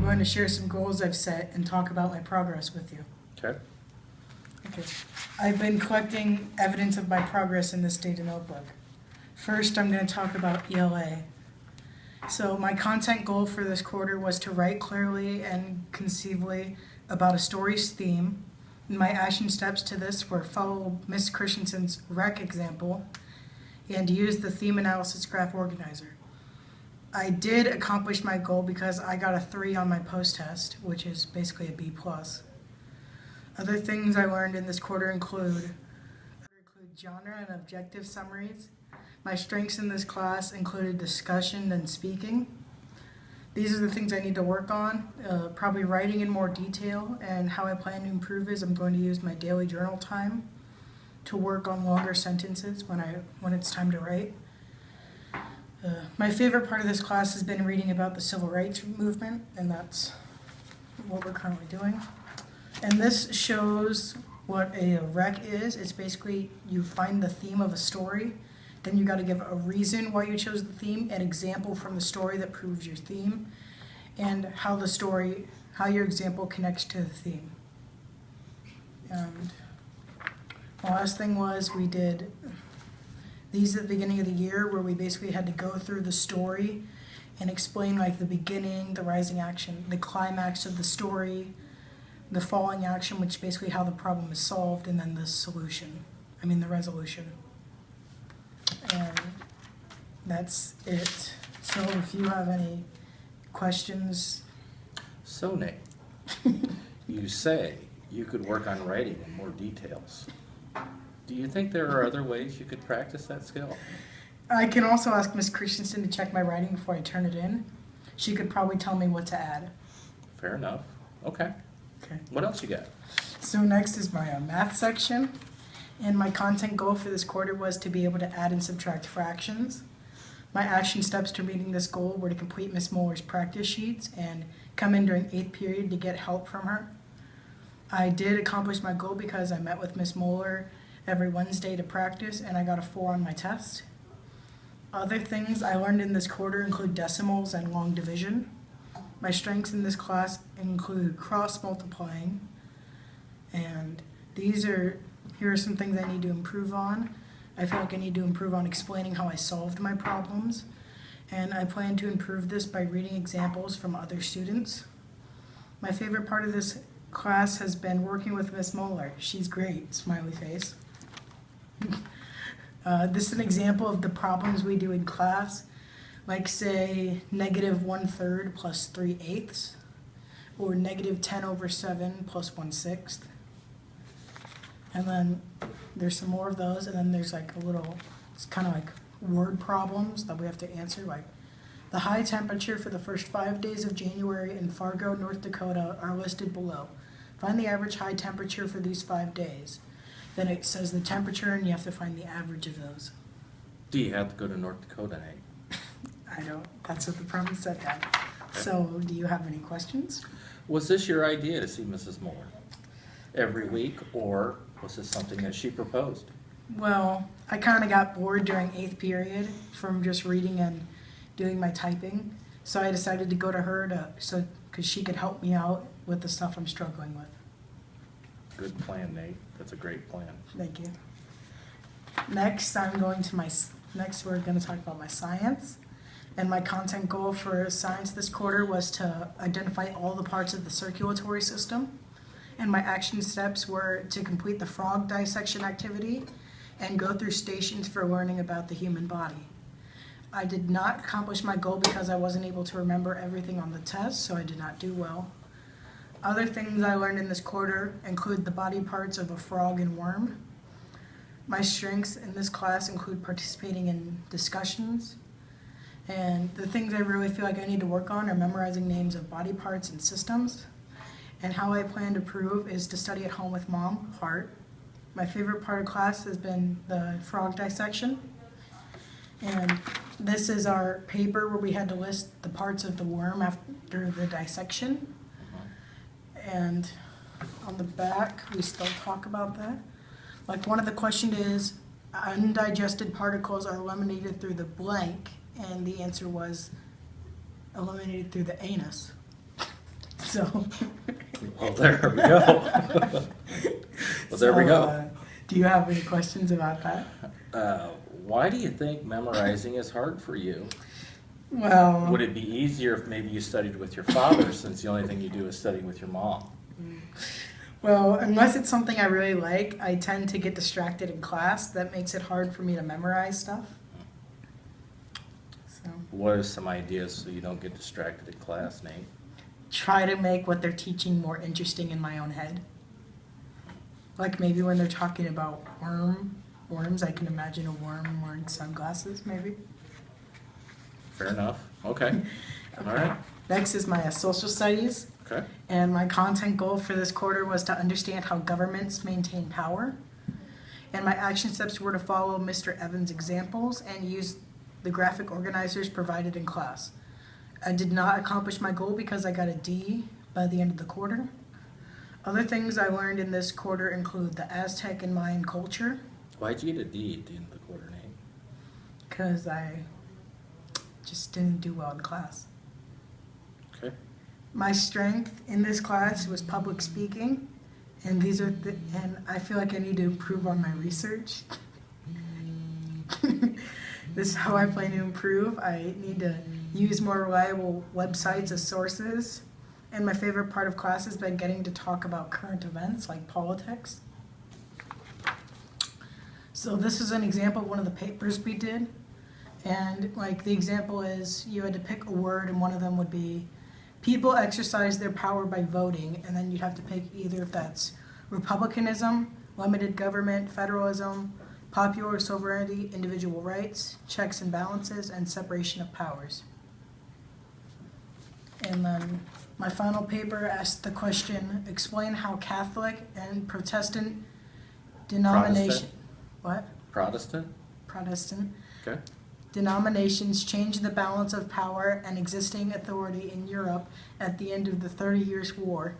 going to share some goals I've set and talk about my progress with you. Okay. Okay. I've been collecting evidence of my progress in this data notebook. First, I'm going to talk about ELA. So my content goal for this quarter was to write clearly and conceivably about a story's theme. My action steps to this were follow Ms. Christensen's REC example and use the theme analysis graph organizer. I did accomplish my goal because I got a 3 on my post-test, which is basically a B+. Other things I learned in this quarter include genre and objective summaries. My strengths in this class included discussion and speaking. These are the things I need to work on, probably writing in more detail, and how I plan to improve is I'm going to use my daily journal time to work on longer sentences when it's time to write. My favorite part of this class has been reading about the civil rights movement, and that's what we're currently doing. And this shows what a REC is. It's basically you find the theme of a story, then you got to give a reason why you chose the theme, an example from the story that proves your theme, and how your example connects to the theme. And the last thing was we did these at the beginning of the year where we basically had to go through the story and explain like the beginning, the rising action, the climax of the story, the falling action, which is basically how the problem is solved, and then the resolution. And that's it. So if you have any questions. So, Nate, you say you could work on writing in more details. Do you think there are other ways you could practice that skill? I can also ask Ms. Christensen to check my writing before I turn it in. She could probably tell me what to add. Fair enough. Okay. Okay. What else you got? So next is my math section. And my content goal for this quarter was to be able to add and subtract fractions. My action steps to meeting this goal were to complete Ms. Moeller's practice sheets and come in during 8th period to get help from her. I did accomplish my goal because I met with Ms. Moeller every Wednesday to practice, and I got a 4 on my test. Other things I learned in this quarter include decimals and long division. My strengths in this class include cross-multiplying, and here are some things I need to improve on. I feel like I need to improve on explaining how I solved my problems, and I plan to improve this by reading examples from other students. My favorite part of this class has been working with Ms. Moeller. She's great, smiley face. This is an example of the problems we do in class, like say -1/3 plus 3/8, or -10/7 plus 1/6. And then there's some more of those, and then there's like it's kind of like word problems that we have to answer, like the high temperature for the first 5 days of January in Fargo, North Dakota are listed below. Find the average high temperature for these 5 days. Then it says the temperature, and you have to find the average of those. Do you have to go to North Dakota, Nate? I don't, that's what the problem said that. So do you have any questions? Was this your idea to see Mrs. Moeller every week, or was this something that she proposed? Well, I kind of got bored during 8th period from just reading and doing my typing. So I decided to go to her because she could help me out with the stuff I'm struggling with. Good plan, Nate. That's a great plan. Thank you. Next, we're going to talk about my science. And my content goal for science this quarter was to identify all the parts of the circulatory system. And my action steps were to complete the frog dissection activity and go through stations for learning about the human body. I did not accomplish my goal because I wasn't able to remember everything on the test, so I did not do well. Other things I learned in this quarter include the body parts of a frog and worm. My strengths in this class include participating in discussions. And the things I really feel like I need to work on are memorizing names of body parts and systems. And how I plan to prove is to study at home with mom part. My favorite part of class has been the frog dissection. And this is our paper where we had to list the parts of the worm after the dissection. And on the back, we still talk about that. Like one of the questions is, undigested particles are eliminated through the blank, and the answer was eliminated through the anus. So. Well, there we go. Well, there we So, go. Do you have any questions about that? Why do you think memorizing is hard for you? Well, Would it be easier if maybe you studied with your father, since the only thing you do is study with your mom? well, unless it's something I really like, I tend to get distracted in class. That makes it hard for me to memorize stuff. So, What are some ideas so you don't get distracted in class, Nate? try to make what they're teaching more interesting in my own head. Like maybe when they're talking about worms, I can imagine a worm wearing sunglasses, maybe. Fair enough. Okay. All right. Next is my social studies. Okay. And my content goal for this quarter was to understand how governments maintain power. And my action steps were to follow Mr. Evans' examples and use the graphic organizers provided in class. I did not accomplish my goal because I got a D by the end of the quarter. Other things I learned in this quarter include the Aztec and Mayan culture, Why'd you get a D at the end of the quarter, Nate? because I just didn't do well in class. Okay. My strength in this class was public speaking, and and I feel like I need to improve on my research. This is how I plan to improve. I need to use more reliable websites as sources. And my favorite part of class has been getting to talk about current events like politics. So this is an example of one of the papers we did. And like the example is you had to pick a word, and one of them would be people exercise their power by voting, and then you'd have to pick either if that's republicanism, limited government, federalism, popular sovereignty, individual rights, checks and balances, and separation of powers. And then my final paper asked the question, explain how Catholic and Protestant denomination, Protestant? Protestant Okay. denominations changed the balance of power and existing authority in Europe at the end of the 30 Years' War.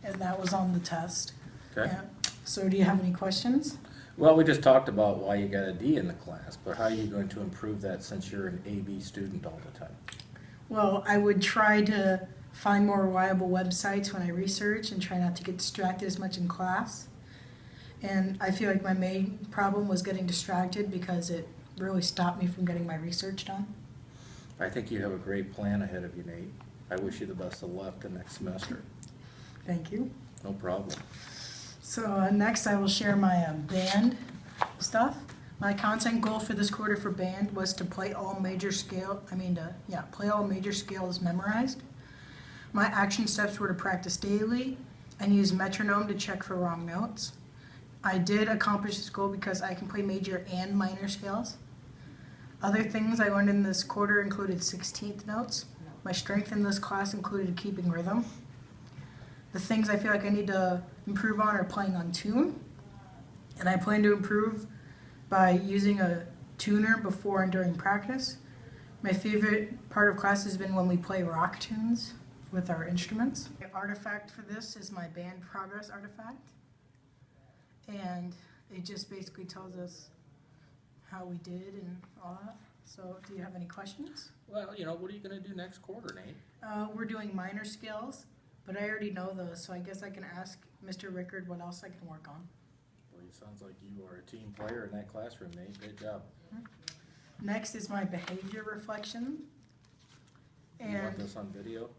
And that was on the test. Okay. Yeah. So do you have any questions? Well, we just talked about why you got a D in the class, but how are you going to improve that since you're an AB student all the time? Well, I would try to find more reliable websites when I research and try not to get distracted as much in class. And I feel like my main problem was getting distracted because it really stopped me from getting my research done. I think you have a great plan ahead of you, Nate. I wish you the best of luck the next semester. Thank you. No problem. So next I will share my band stuff. My content goal for this quarter for band was to play all major scales memorized. My action steps were to practice daily and use metronome to check for wrong notes. I did accomplish this goal because I can play major and minor scales. Other things I learned in this quarter included 16th notes. My strength in this class included keeping rhythm. The things I feel like I need to improve on are playing on tune. And I plan to improve by using a tuner before and during practice. My favorite part of class has been when we play rock tunes with our instruments. The artifact for this is my band progress artifact. And it just basically tells us how we did and all that. So do you have any questions? Well, what are you going to do next quarter, Nate? We're doing minor scales, but I already know those, so I guess I can ask Mr. Rickard what else I can work on. Well, it sounds like you are a team player in that classroom, Nate. Great job. Next is my behavior reflection. You want And this on video?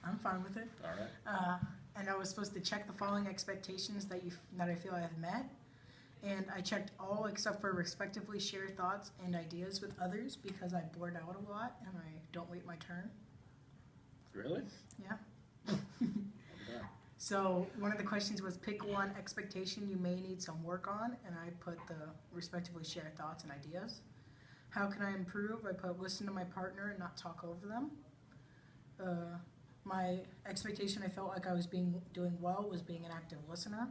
I'm fine with it. All right. And I was supposed to check the following expectations that I feel I have met. And I checked all except for respectively share thoughts and ideas with others because I blurt out a lot and I don't wait my turn. Really? Yeah. Okay. So one of the questions was pick one expectation you may need some work on, and I put the respectively share thoughts and ideas. How can I improve? I put listen to my partner and not talk over them. My expectation I felt like I was doing well was being an active listener.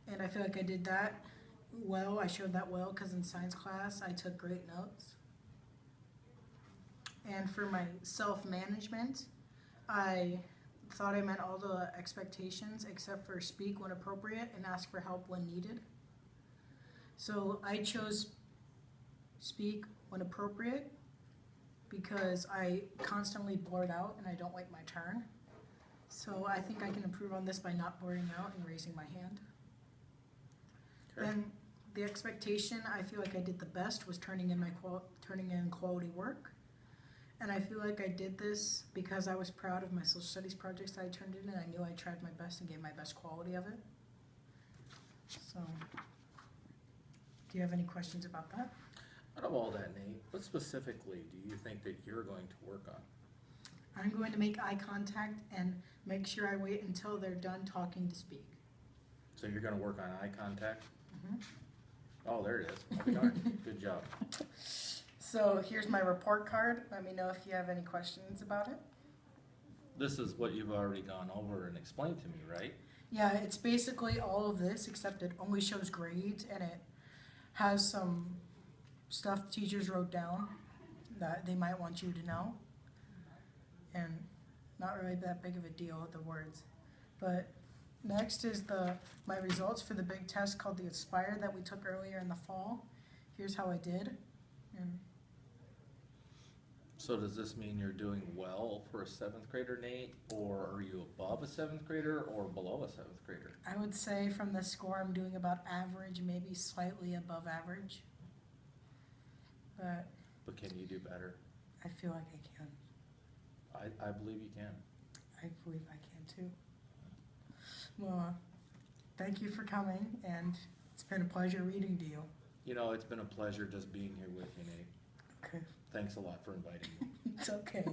And I feel like I did that well. I showed that well because in science class I took great notes. And for my self-management, I thought I met all the expectations except for speak when appropriate and ask for help when needed. So I chose speak when appropriate because I constantly blurt out and I don't like my turn. So I think I can improve on this by not blurting out and raising my hand. Okay. Then the expectation, I feel like I did the best, was turning in quality work. And I feel like I did this because I was proud of my social studies projects that I turned in, and I knew I tried my best and gave my best quality of it. So, do you have any questions about that? Out of all that, Nate, what specifically do you think that you're going to work on? I'm going to make eye contact and make sure I wait until they're done talking to speak. So you're gonna work on eye contact? Mhm. Oh, there it is. Oh, darn. Good job. So here's my report card. Let me know if you have any questions about it. This is what you've already gone over and explained to me, right? Yeah, it's basically all of this, except it only shows grades and it has some stuff teachers wrote down that they might want you to know. And not really that big of a deal with the words. But next is my results for the big test called the Aspire that we took earlier in the fall. Here's how I did. And So does this mean you're doing well for a seventh grader, Nate? Or are you above a seventh grader or below a seventh grader? I would say from the score I'm doing about average, maybe slightly above average. But But can you do better? I feel like I can. I believe you can. I believe I can too. Well, thank you for coming, and it's been a pleasure reading to you. You know, it's been a pleasure just being here with you, Nate. Okay. Thanks a lot for inviting me. It's okay.